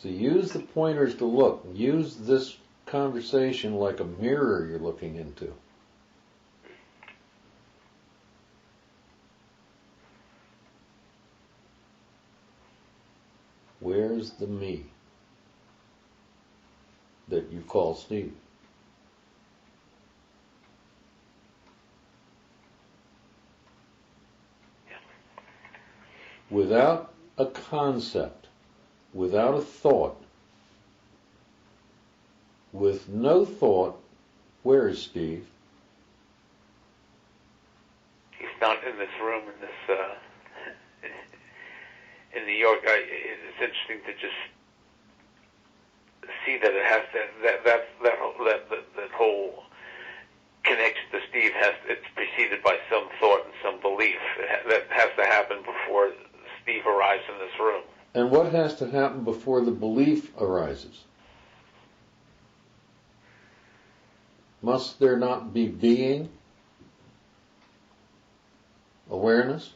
So use the pointers to look. Use this conversation like a mirror you're looking into. Where's the me that you call Steve? Without a concept, without a thought, with no thought, where is Steve? He's not in this room in this in New York. It's interesting to just see that it has that whole connection to Steve it's preceded by some thought and some belief that has to happen before Steve arrives in this room. And what has to happen before the belief arises? Must there not be being? Awareness?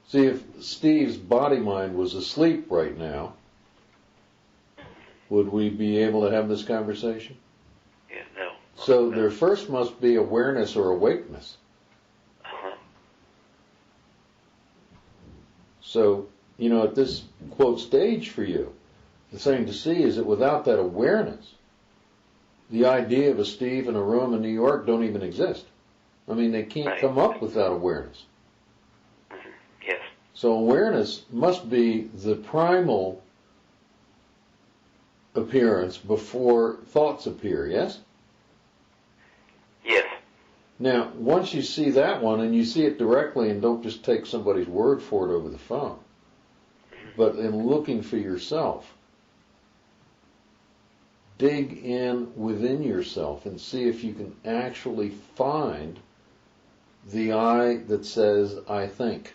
See, if Steve's body-mind was asleep right now, would we be able to have this conversation? Yeah, no. So there first must be awareness or awakeness. So, at this, quote, stage for you, the thing to see is that without that awareness, the idea of a Steve in a room in New York don't even exist. I mean, they can't come up without awareness. Yes. So awareness must be the primal appearance before thoughts appear, yes? Yes. Now, once you see that one, and you see it directly, and don't just take somebody's word for it over the phone, but in looking for yourself, dig in within yourself and see if you can actually find the I that says, I think.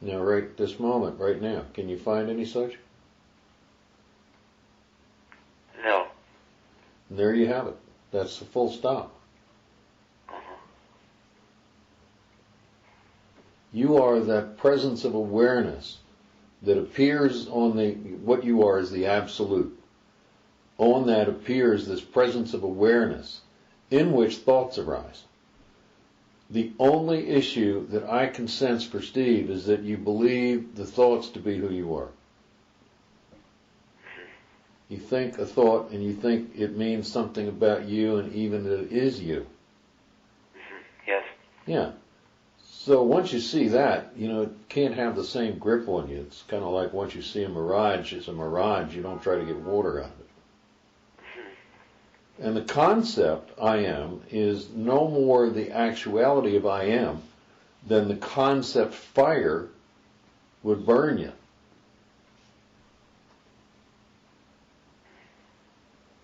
Now, right this moment, right now, can you find any such? No. And there you have it. That's the full stop. You are that presence of awareness that appears on what you are is the absolute. On that appears this presence of awareness in which thoughts arise. The only issue that I can sense for Steve is that you believe the thoughts to be who you are. You think a thought and you think it means something about you and even that it is you. Yes. Yeah. So once you see that, it can't have the same grip on you. It's kind of like once you see a mirage, it's a mirage. You don't try to get water out of it. And the concept, I am, is no more the actuality of I am than the concept fire would burn you.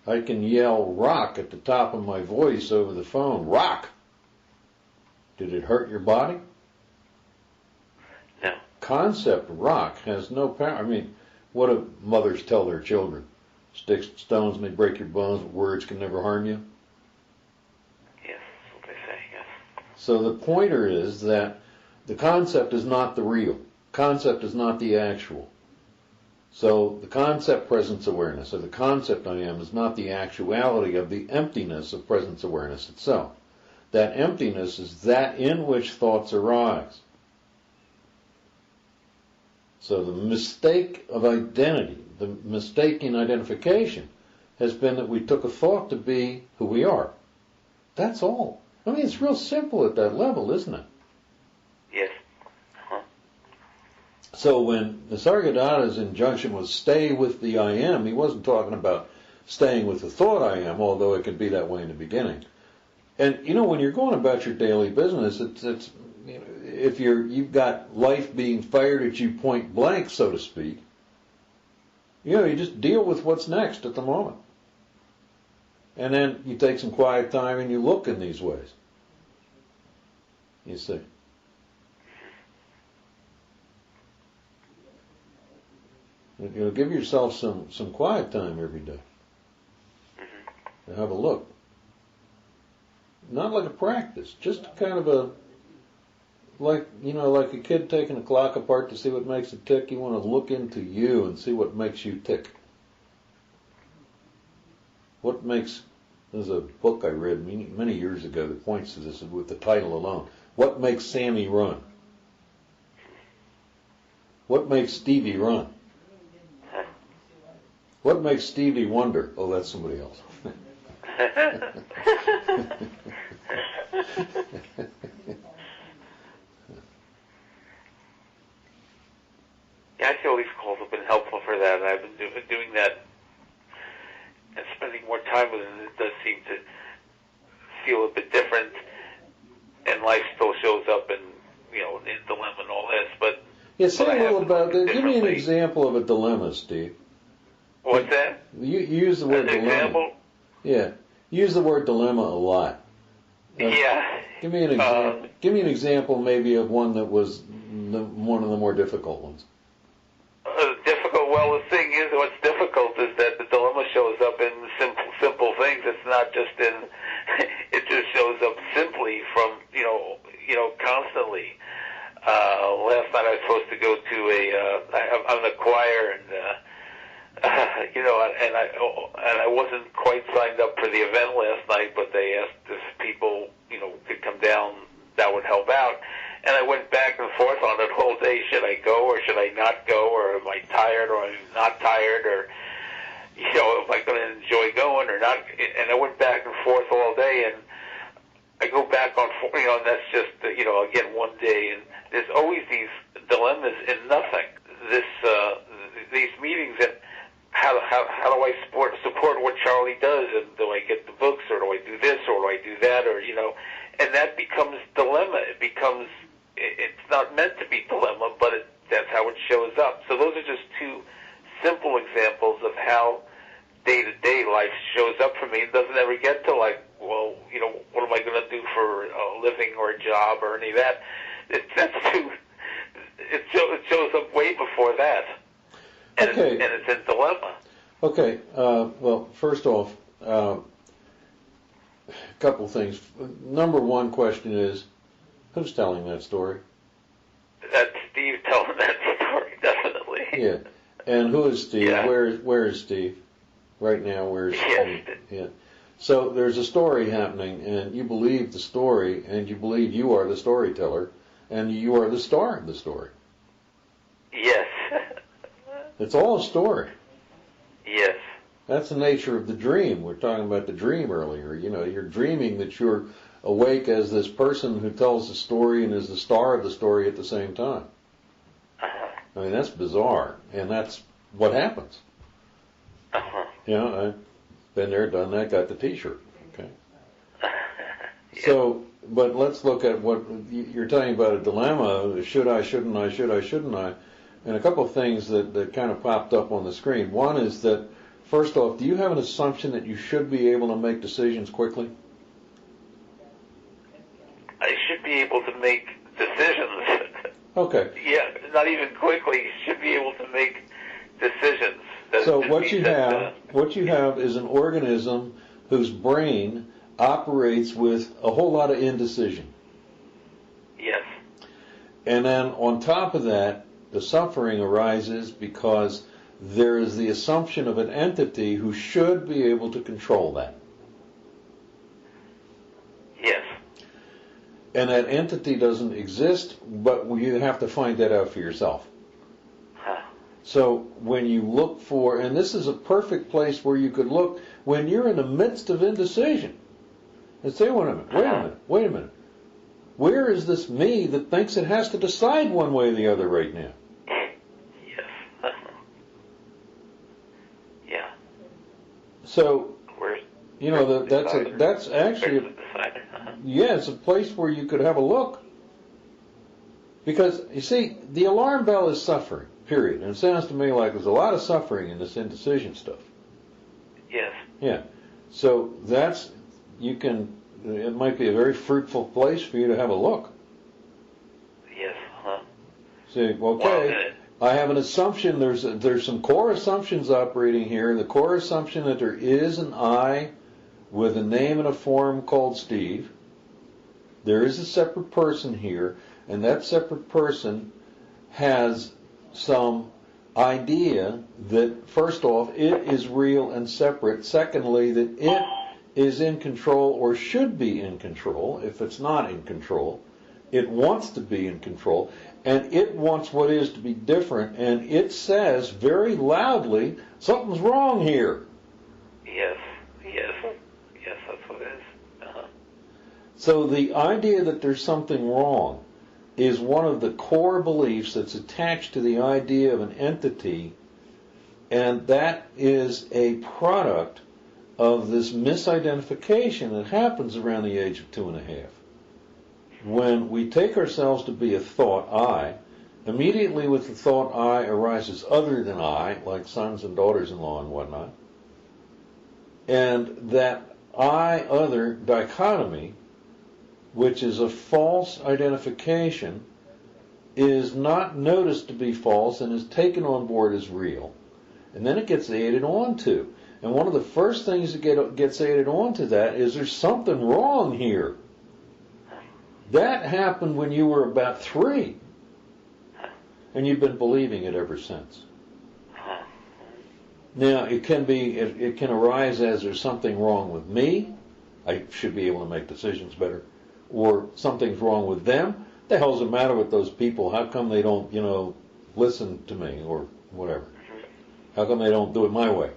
I can yell rock at the top of my voice over the phone. Rock! Did it hurt your body? No. Concept rock has no power. I mean, what do mothers tell their children? Sticks and stones may break your bones, but words can never harm you? Yes, that's what they say, yes. So the pointer is that the concept is not the real. Concept is not the actual. So the concept presence awareness, or the concept I am, is not the actuality of the emptiness of presence awareness itself. That emptiness is that in which thoughts arise. So the mistake of identity, the mistake in identification, has been that we took a thought to be who we are. That's all. I mean, it's real simple at that level, isn't it? Yes. So when Nisargadatta's injunction was stay with the I am, he wasn't talking about staying with the thought I am, although it could be that way in the beginning. And when you're going about your daily business, it's if you've got life being fired at you point blank, so to speak, you just deal with what's next at the moment. And then you take some quiet time and you look in these ways. You see. Give yourself some quiet time every day. And have a look. Not like a practice, just kind of like a kid taking a clock apart to see what makes it tick. You want to look into you and see what makes you tick. What makes, there's a book I read many years ago that points to this with the title alone. What makes Sammy run? What makes Stevie run? What makes Stevie wonder? Oh, that's somebody else. Yeah, I feel these calls have been helpful for that, and I've been doing that and spending more time with it. It does seem to feel a bit different, and life still shows up in dilemma and all this. But yeah, say a little about that. Give me an example of a dilemma, Steve. What's that? You use the word dilemma. Example? Yeah, use the word dilemma a lot. Yeah. Give me an example. Give me an example, maybe, of one that was one of the more difficult ones. Difficult. Well, the thing is, what's difficult is that the dilemma shows up in simple things. It's not just in. It just shows up simply from constantly. Last night I was supposed to go to I'm in a choir, and I wasn't quite signed up for the event last night, but they asked if people could come down, that would help out. And I went back and forth on it all day. Should I go or should I not go? Or am I tired or am I not tired? Or, am I going to enjoy going or not? And I went back and forth all day, and I go back on, and that's just, again, one day. And there's always these dilemmas in nothing. These meetings, and how do I support what Charlie does? And do I get the books, or do I do this, or do I do that? Or, and that becomes dilemma. It becomes, it's not meant to be dilemma, but that's how it shows up. So those are just two simple examples of how day-to-day life shows up for me. It doesn't ever get to what am I going to do for a living or a job or any of that. It shows up way before that. And, okay. And it's a dilemma. Okay. Well, first off, a couple things. Number one question is, who's telling that story? That's Steve telling that story, definitely. Yeah. And who is Steve? Yeah. Where is Steve? Right now, where is Steve? Yeah. So there's a story happening, and you believe the story, and you believe you are the storyteller, and you are the star of the story. Yes. It's all a story. Yes. That's the nature of the dream. We're talking about the dream earlier. You're dreaming that you're awake as this person who tells the story and is the star of the story at the same time. Uh-huh. I mean, that's bizarre, and that's what happens. Uh-huh. I've been there, done that, got the T-shirt. Okay. Yeah. So, but let's look at what you're talking about, a dilemma. Should I, shouldn't I, should I, shouldn't I? And a couple of things that kind of popped up on the screen. One is that, first off, do you have an assumption that you should be able to make decisions quickly? I should be able to make decisions. Okay. Yeah, not even quickly. You should be able to make decisions. So what you have is an organism whose brain operates with a whole lot of indecision. Yes. And then on top of that, the suffering arises because there is the assumption of an entity who should be able to control that. Yes. And that entity doesn't exist, but you have to find that out for yourself. Huh. So when you look for, and this is a perfect place where you could look when you're in the midst of indecision and say, wait a minute. Where is this me that thinks it has to decide one way or the other right now? Yes. Yeah. So, that's actually, it's a place where you could have a look. Because, you see, the alarm bell is suffering, period. And it sounds to me like there's a lot of suffering in this indecision stuff. Yes. Yeah. So it might be a very fruitful place for you to have a look. Yes. Huh. Say, okay, I have an assumption, there's some core assumptions operating here. The core assumption that there is an I with a name and a form called Steve. There is a separate person here, and that separate person has some idea that, first off, it is real and separate. Secondly, that it is in control or should be in control. If it's not in control, it wants to be in control, and it wants what is to be different, and it says very loudly, something's wrong here. Yes, that's what it is. Uh-huh. So the idea that there's something wrong is one of the core beliefs that's attached to the idea of an entity, and that is a product of this misidentification that happens around the age of 2.5. When we take ourselves to be a thought I, immediately with the thought I arises other than I, like sons and daughters-in-law and whatnot, and that I-other dichotomy, which is a false identification, is not noticed to be false and is taken on board as real. And then it gets added on to. And one of the first things that gets added on to that is there's something wrong here. That happened when you were about 3. And you've been believing it ever since. Now, it can arise as there's something wrong with me. I should be able to make decisions better. Or something's wrong with them. The hell's the matter with those people? How come they don't, listen to me or whatever? How come they don't do it my way?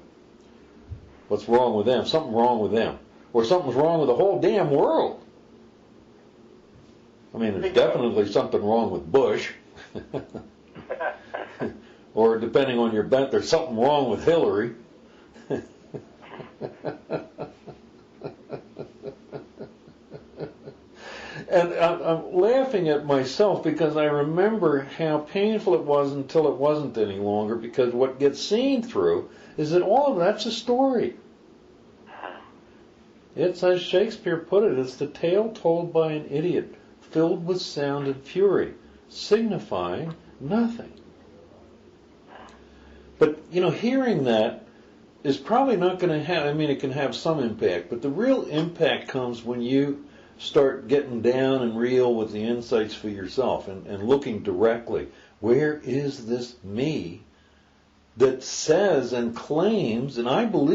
What's wrong with them? Something wrong with them. Or something's wrong with the whole damn world. I mean, there's definitely something wrong with Bush. Or depending on your bent, there's something wrong with Hillary. And I'm laughing at myself because I remember how painful it was until it wasn't any longer, because what gets seen through is that all of that's a story. It's, as Shakespeare put it, it's the tale told by an idiot, filled with sound and fury, signifying nothing. But, hearing that is probably not going to have, it can have some impact, but the real impact comes when you start getting down and real with the insights for yourself and looking directly. Where is this me that says and claims, and I believe